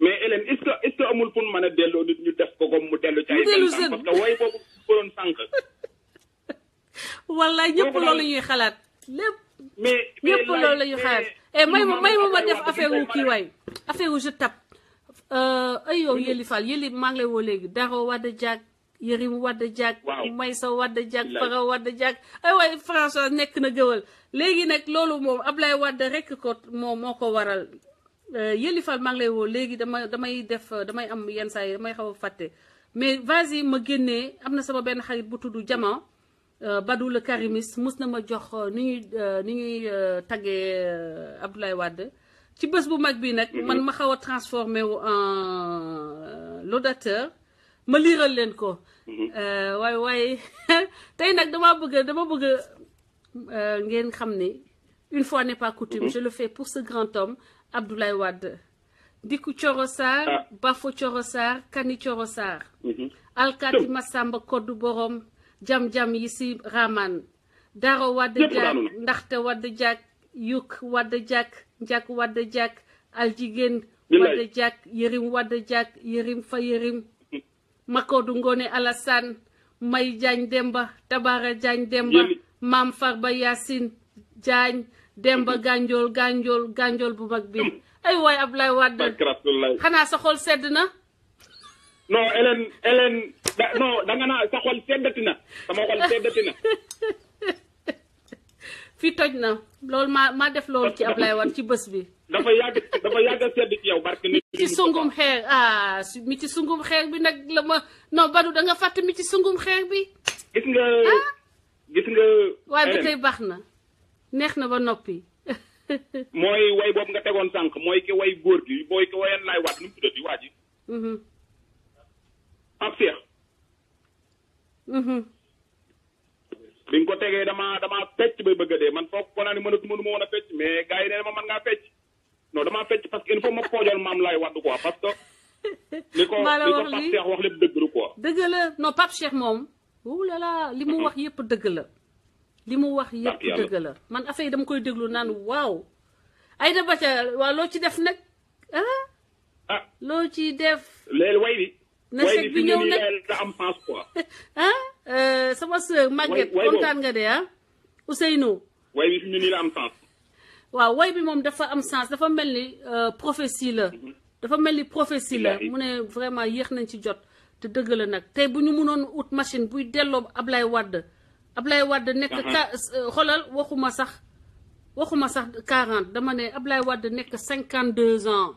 mais Hélène est-ce que amul pour mën a delloo nit ñu def ko comme mu dellu ci ay parce que way boobu ko doon sànq wallaay ñëpp loolu ñuy xalaat lépp mais ñëpp loolu la ñuy xalaat may ma def affaire wu kii waay affaire wu je tape ay yow Yelli Fall Yelli maa ngi lay woo léegi Daro Wade Diack Yérim Wade Diack Maysa Wade Diack Fara Wade Diack ay waay François nekk na gëwal léegi nag loolu moom Ablaye Wade rek ko moo ko waral Yelli Fall maa ngi lay woo léegi damay am yenn saa yi damay xaw a fàtte mais vas-y ma génnee am na sama benn xarit bu tudd Jama Badou le Karimis mus na ma jox ni ñuy taggee Abdoulaye Wade ci bés bu mag bi nag man ma xaw a transformé wu en l'audateur ma liiral leen ko waaye tey nag dama bëgg ngeen xam ne une fois n'est pas coutume je le fais pour ce grand homme Abdoulaye Wade Diku Thioro Sarr Bafo Thioro Sarr Kani Thioro Sarr Alkati Massamba Koddu Borom jam-jam yi si Raman Daro Wade Diack ndaxte Wade Diack Yuk Wade Diack Diack Wade Diack Aljigéen Wade Diack Yérim Wade Diack Yérim fa Yérim Makodou Ngone Alassane May Diagne Demba Tabara Diagne Demba Mam Farba Yacine Diagne Demba Ganjol bu mag bi ay waay Ablaye Wade xanaa sa xol sedd na non Hélène non danga naa sa xol seddati na sama xol seddati na fii toj na loolu maa def loolu ci Ablaye Wade ci bés bi dafa yàgg a sedd ci yow barke ni ci sungum xeer mi ci sungum xeer bi nag la ma non Badou da nga fàtte mi ci sungum xeer bi gis nga waaye ba tey baax na neex na ba noppi mooy way boobu nga tegoon sànq mooy ki way góor gi mooy ki wayan laay waat nu mu tuddati waa ji Pape Cheikh bi nga ko tegee dama fecc bay bëgg a dee man foog ko naa ni mënuma woon a fecc mais gars yi nee ma mën ngaa fecc non dama fecc parce que il faut ma poojal maam laay wadd quoi parce que li ko Pape Cheikh wax lépp dëgg la quoi dëgg la non Pape Cheikh moom wulala li mu wax yëpp dëgg la li mu wax yëpp dëgg la man affaire yi dama koy déglu naan waaw ay da baca waaw loo ci def nag loo ci def léegi way bi na seg bi ñëw nag da am sens quoi sama sœur Maguette kontaan nga de Ousseynou way bi fi ñu nii la am sens waaw way bi moom dafa am sens dafa mel ni prophétie la mu ne vraiment yéex nañ ci jot te dëgg la nag tey bu ñu mënoon ut machine buy delloo Ablaye Wade nekk xoolal waxuma sax 40 dama ne Ablaye Wade nekk 52 ans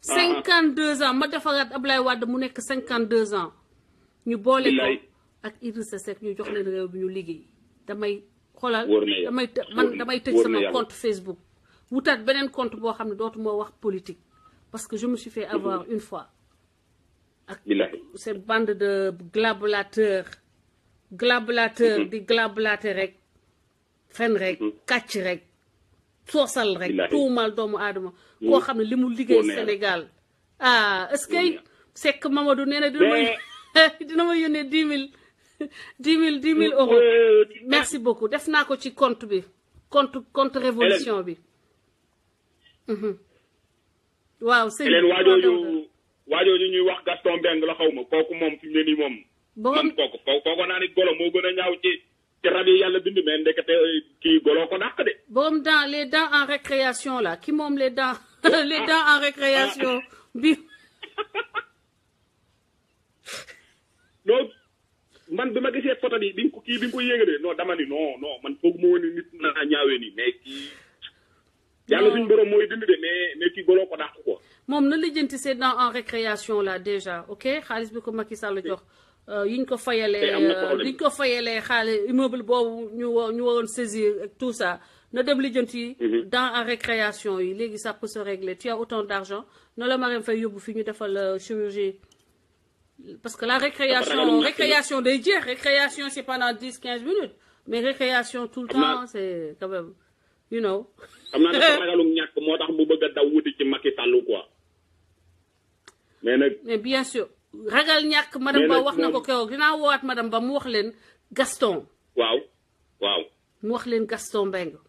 52 ans ma defaraat Ablaye Wade mu nekk 52 ans ñu boole ko ak Idrissa Seck ñu jox leen réew bi ñu liggéey damay xoolal damay tëj sama compte Facebook wutaat beneen compte boo xam ne dootuma wax politique parce que je me suis fait avoir une fois ak cette bande de glablateurs di glablater rek fen rek kàcc rek soosal rek tuumal doomu aadama koo xam ne li mu liggéey Sénégal est-ce que Seck Mamadou nee na dina ma yónnee 10 000 euros merci beaucoup def naa ko ci compte bi compte révolution bi waaw sëñ waajooju ñuy wax Gaston Mbengue la xaw ma kooku moom fi mu ne nii moom man kooku naa ni golo moo gën a ñaaw ci rab yi yàlla bind mais ndekete kii golo ko dàq de borom dans les dents en récréation là ki moom les dents en récréation bi non man bi ma gisee photo bi bi nga ko yéegalee non dama ni non man foog ma woon ni nit naa ñaawee nii mais kii yàlla suñu borom mooy dindi de mais kii golo ko dàq quoi moom na lijjanti ses dents en récréation là déjà ok xaalis bi ko Macky Sall jox yiñ ko fayalee xaalis immeuble boobu ñu waroon saisir ak tout ça na dem lijjanti dents en récréation yi léegi ça peut se régler tu as autant d'argent na la Marème Faye yóbbu fi ñu defal chirurgie parce que la récréation day jeex récréation c'est pendant 10-15 minutes mais récréation tout le temps c'est quand même you know xam naa dafa ragalum ñàkk moo tax mu bëgg a daw wuti ci Macky Sall quoi mais bien sûr ragal ñàkk madame Ba wax na ko keroog dinaa woowaat madame Ba mu wax leen Gaston waaw mu wax leen Gaston Mbengue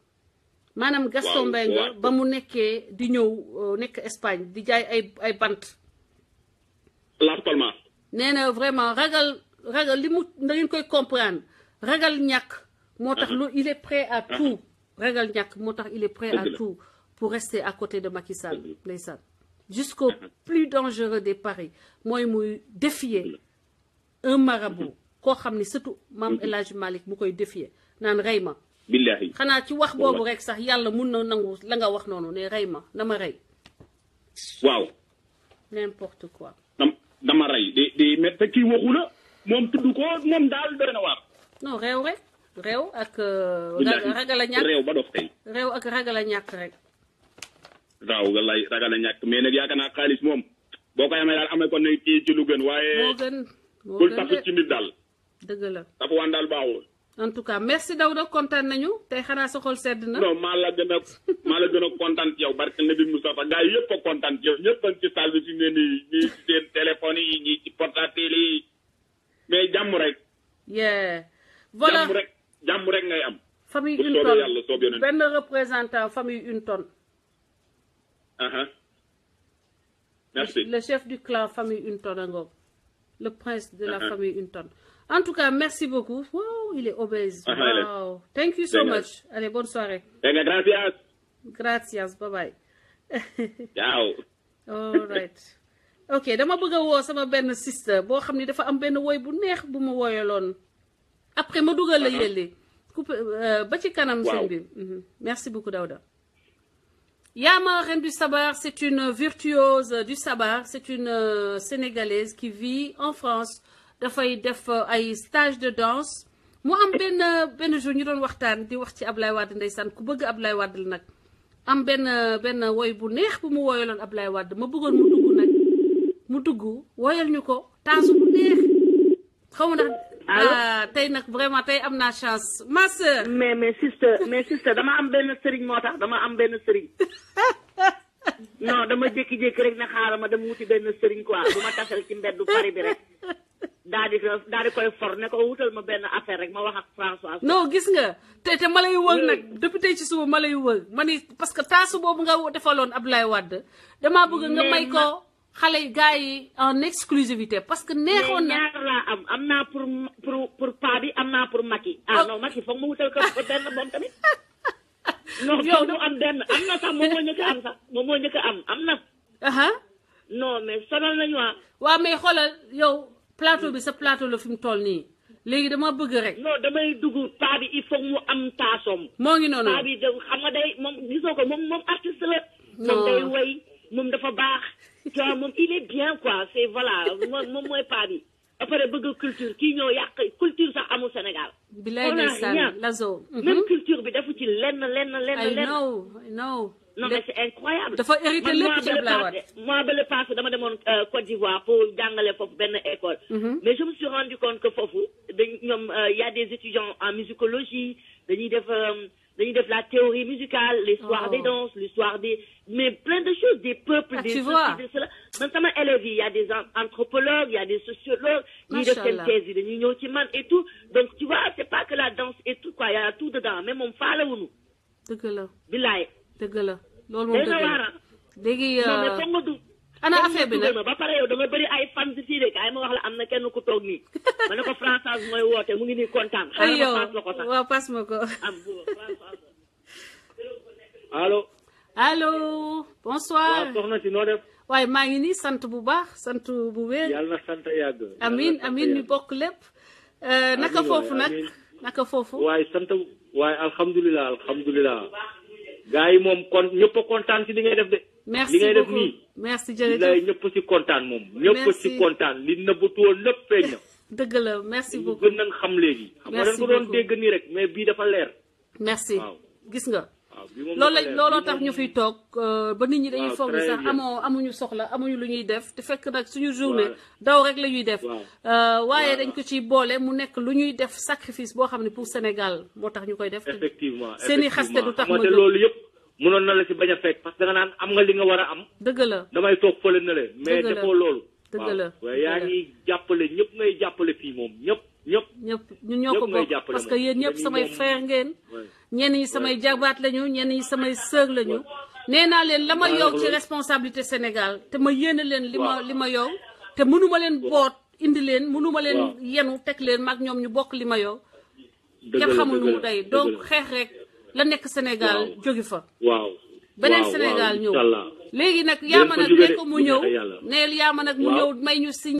maanaam Gaston Mbengue ba mu nekkee di ñëw nekk Espagne di jaay ay bant. L'appartement. nee na vraiment ragal li mu da ngeen koy comprendre ragal ñàkk moo tax lu il est prêt à tout ragal ñàkk moo tax il est prêt à tout pour rester à côté de Macky Sall ndeysaan jusqu'au plus dangereux des paris mooy muy défier un marabout koo xam ni surtout Mame El Hadji Malick mu koy défier naan rey ma billahi xanaa ci wax boobu rek sax yàlla mun na nangu la nga wax noonu ne rey ma na ma rey waaw n'importe quoi dama rey di mais te kii waxu la moom tudd ko moom daal doy na waar non réew rek réew ak ragal a ñàkk réew ba dof tey réew ak ragal a ñàkk rek waaw wallaay ragal a ñàkk mais nag yaakaar naa xaalis moom boo koy amee daal amee ko ne kii ci lu gën waaye moo bul gën tafu ci nit daal dëgg la tafu waan daal baaxul en tout cas merci Daouda kontaan nañu tey xanaa sa xol sedd na. non maa la gën a kontaan ci yow barke Nabi Moustapha gars yi yëpp a kontaan ci yow ñëpp a ci salle bi fi ne nii ñii ci seen téléphone yi ñii ci portable yi mais jàmm rek. voilà jàmm rek ngay am. famille une tonne benn représentant famille une tonne. merci le chef du clan famille une tonne a ngoog le prince de la famille une tonne. En tout cas, merci beaucoup. Wow, il est obèse. Wow. Thank you so much. Allez, bonne soirée. Venga, gracias. Gracias. Bye-bye. Ciao. All right. Ok, dama bëgg a woo sama benn sister boo xam ni dafa am benn woy bu neex bu ma woyaloon. Après, ma dugal la yelli. Ba ci kanam seen bi. Merci beaucoup, Daouda. Yama, reine du sabar, c'est une virtuose du sabar. C'est une Sénégalaise qui vit en France. Dafay def ay stage de danse mu am benn jour ñu doon waxtaan di wax ci Ablaye Wade ndeysaan ku bëgg Ablaye Wade la nag am benn woy bu neex bu mu woyaloon Ablaye Wade ma bëggoon mu dugg nag mu dugg woyal ñu ko taasu bu neex xaw ma ndax tey nag vraiment tey am naa chance ma sœur mais sister dama am benn sëriñ moo tax dama am benn sëriñ non dama jékki-jékki rek ne xaaral ma dem wuti benn sëriñ quoi bu ma tasal ci mbeddu Paris bi rek daal di koy for ne ko wutal ma benn affaire rek ma wax ak François. non gis nga te ma lay wër nag depuis tey ci suba ma lay wër ma ni parce que taasu boobu nga defaloon Abdoulaye Wade damaa bëgg nga may ko xale yi gars yi en exclusivité parce que neexoon na. ñaar laa am naa pour pa bi am naa pour Macky. non Macky foog ma wutal ko benn moom tamit. non yow du am benn am na sax moom moo njëkk a am sax moom moo njëkk a am na. non mais sonal nañu waaw mais xoolal yow. plateau bi sa plateau la fi mu toll nii léegi dama bëgg rek. non damay dugg paa bi il faut mu am taasom. moo ngi noonu paa bi de xam nga day moom gisoo ko moom artiste la. moom day woy moom dafa baax. tu vois moom il est bien quoi c'est voilà moom mooy paa bi. ba pare bëgg culture kii ñëw yàq culture sax amul Sénégal. bilaay ndeysaan Lazo. même culture bi dafu ci lenn. I know. non mais c'est incroyable. dafa hérité lépp ci Abdoulaye Wade. moi ba le passé dama demoon Côte d'Ivoire pour jàngale foofu benn école. mais je me suis rendu compte que foofu ñoom y a des étudiants en musicologie dañuy def la théorie musicale l'histoire des danses l'histoire des mais plein de choses des peuples des choses de cela man sama élèves yi y a des anthropologues y a des sociologues ñuy def seen thèse yi dañuy ñëw ci man et tout donc tu vois c'est pas que la danse et tout quoi y a tout dedans mais moom faalewuñu. dëgg la. bilaay. dëgg la loolu moom dëgg la léegi. non mais foog nga dugg. ana affaire bi nag ba pare yow da nga bëri ay fans fii de kaay ma wax la am na kenn ku toog nii ma ne ko Françoise mooy woote mu ngi nii kontaan. ay yow waaw passe ma ko. allo. bonsoir. waaw soxna si noo def. waaye maa ngi nii sant bu baax sant bu wér. yàlla na sant yàgg. amiin ñu bokk lépp. naka foofu nag naka foofu. waaye sant waaye alhamdulilah. gars yi moom kon ñëpp a kontaan ci li ngay def de. merci li ngay def beaucoup nii. merci jërëjëf lay ñëpp ci kontaan moom. ñëpp ci kontaan li nëbbatu woon lépp feeñ na. dëgg la merci beaucoup gën nañ xam léegi. xam nga dañ ko doon dégg nii rek mais bii dafa leer. merci gis nga. waaw bii moom looloo tax ñu fiy toog ba nit ñi dañuy foog ni sax amuñu soxla amuñu lu ñuy def te fekk nag suñu journée daw rek la ñuy def. waaye dañ ko ciy boole mu nekk lu ñuy def sacrifice boo xam ne pour Sénégal moo tax ñu koy def. effectivement seeni xaste du tax ma jóg loolu yëpp. mënoon na la ci bañ a fekk parce que da nga naan am nga li nga war a am. dëgg la damay toog fële na le mais defoo loolu. dëgg la waaye yaa ngi jàppale ñëpp ngay jàppale fii moom ñëpp. ñun ñoo ko bokk parce que yéen ñëpp samay frère ngeen ñenn ñi samay jabaat lañu ñenn ñi samay sœur lañu nee naa leen la ma yow ci responsabilité Sénégal te ma yéene leen li ma yow te mënuma leen boot indi leen mënuma leen yenu teg leen mag ñoom ñu bokk li ma yow kenn xamul nu mu day donc xeex rek la nekk Sénégal jóge fa beneen Sénégal ñëw léegi nag yaa ma nag ne ko mu ñëw neel yaa ma nag mu ñëw may ñu si